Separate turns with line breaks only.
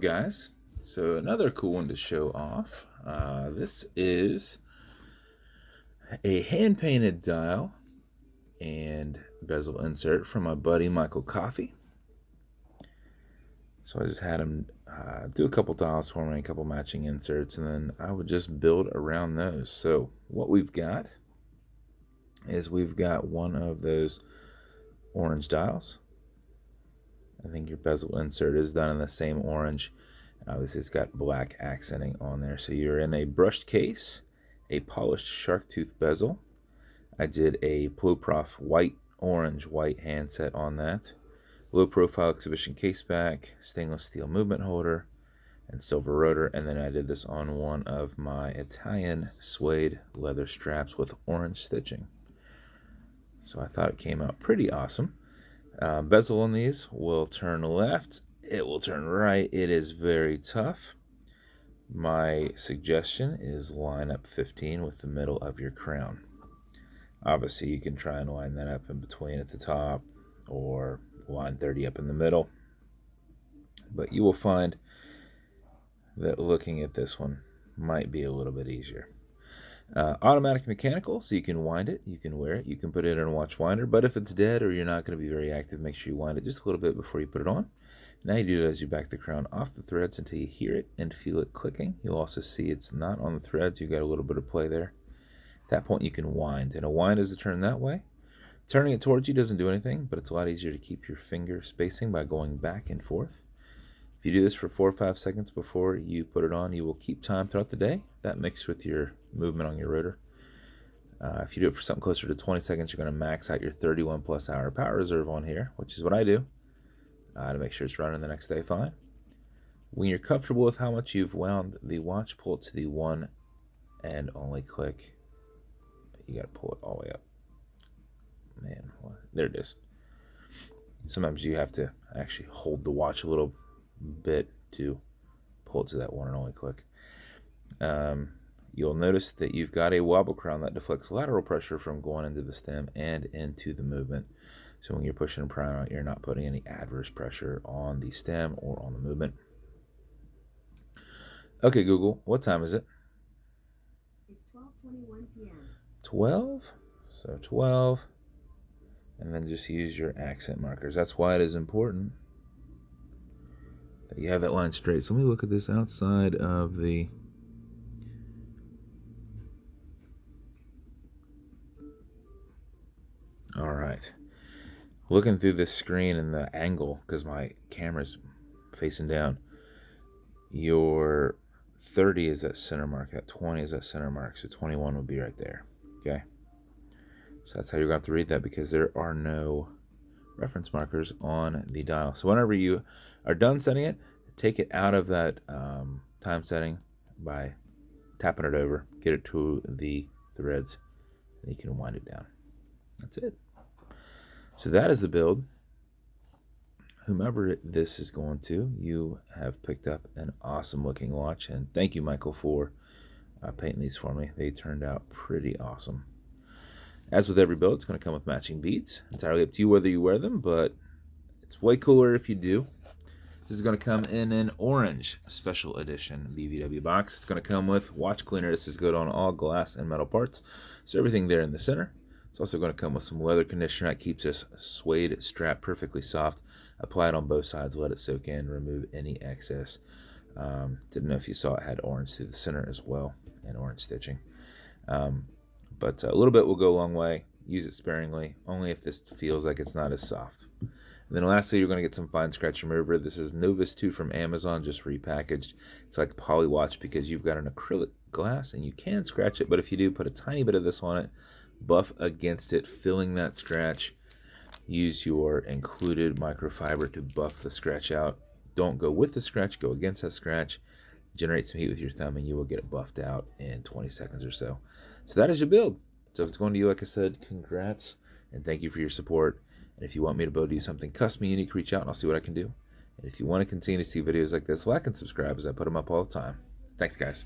guys. So another cool one to show off. This is a hand-painted dial and bezel insert from my buddy Mikel Coffee. So I just had him do a couple dials for me, a couple matching inserts, and then I would just build around those. So what we've got is we've got one of those orange dials. I think your bezel insert is done in the same orange. Obviously, it's got black accenting on there. So you're in a brushed case, a polished shark tooth bezel. I did a PloProf white handset on that. Low profile exhibition case back, stainless steel movement holder, and silver rotor. And then I did this on one of my Italian suede leather straps with orange stitching. So I thought it came out pretty awesome. Bezel on these will turn left, it will turn right. It is very tough. My suggestion is line up 15 with the middle of your crown. Obviously you can try and line that up in between at the top, or line 30 up in the middle, but you will find that looking at this one might be a little bit easier. Automatic mechanical, so you can wind it, you can wear it, you can put it in a watch winder, but if it's dead or you're not going to be very active, make sure you wind it just a little bit before you put it on. Now you do it as you back the crown off the threads until you hear it and feel it clicking. You'll also see it's not on the threads, you got a little bit of play there. At that point you can wind, and a wind is to turn that way. Turning it towards you doesn't do anything, but it's a lot easier to keep your finger spacing by going back and forth. If you do this for 4 or 5 seconds before you put it on, you will keep time throughout the day. That mixed with your movement on your rotor. If you do it for something closer to 20 seconds, you're going to max out your 31 plus hour power reserve on here, which is what I do, to make sure it's running the next day fine. When you're comfortable with how much you've wound the watch, pull it to the one and only click. You got to pull it all the way up. Man, there it is. Sometimes you have to actually hold the watch a little bit to pull it to that one and only click. You'll notice that you've got a wobble crown that deflects lateral pressure from going into the stem and into the movement. So when you're pushing and prying out, you're not putting any adverse pressure on the stem or on the movement. Okay, Google, what time is it?
It's 12:21 p.m.
12? So 12. And then just use your accent markers. That's why it is important that you have that line straight. So let me look at this outside of the... All right. Looking through this screen and the angle, because my camera's facing down, your 30 is that center mark, that 20 is that center mark, so 21 would be right there, okay? So that's how you're going to have to read that, because there are no reference markers on the dial. So whenever you are done setting it, take it out of that time setting by tapping it over, get it to the threads, and you can wind it down. That's it. So that is the build. Whomever this is going to, you have picked up an awesome looking watch, and thank you, Mikel, for painting these for me. They turned out pretty awesome. As with every build, it's going to come with matching beads. Entirely up to you whether you wear them, but it's way cooler if you do. This is going to come in an orange special edition BVW box. It's going to come with watch cleaner. This is good on all glass and metal parts, so everything there in the center. It's also going to come with some leather conditioner that keeps this suede strap perfectly soft. Apply it on both sides, let it soak in, remove any excess. Didn't know if you saw it had orange through the center as well, and orange stitching. But a little bit will go a long way. Use it sparingly, only if this feels like it's not as soft. And then lastly, you're going to get some fine scratch remover. This is Novus 2 from Amazon, just repackaged. It's like a poly watch because you've got an acrylic glass and you can scratch it, but if you do, put a tiny bit of this on it, buff against it, filling that scratch. Use your included microfiber to buff the scratch out. Don't go with the scratch, go against that scratch. Generate some heat with your thumb and you will get it buffed out in 20 seconds or so. So that is your build. So if it's going to you, like I said, congrats and thank you for your support. And if you want me to build you something custom unique, reach out and I'll see what I can do. And if you want to continue to see videos like this, like and subscribe as I put them up all the time. Thanks, guys.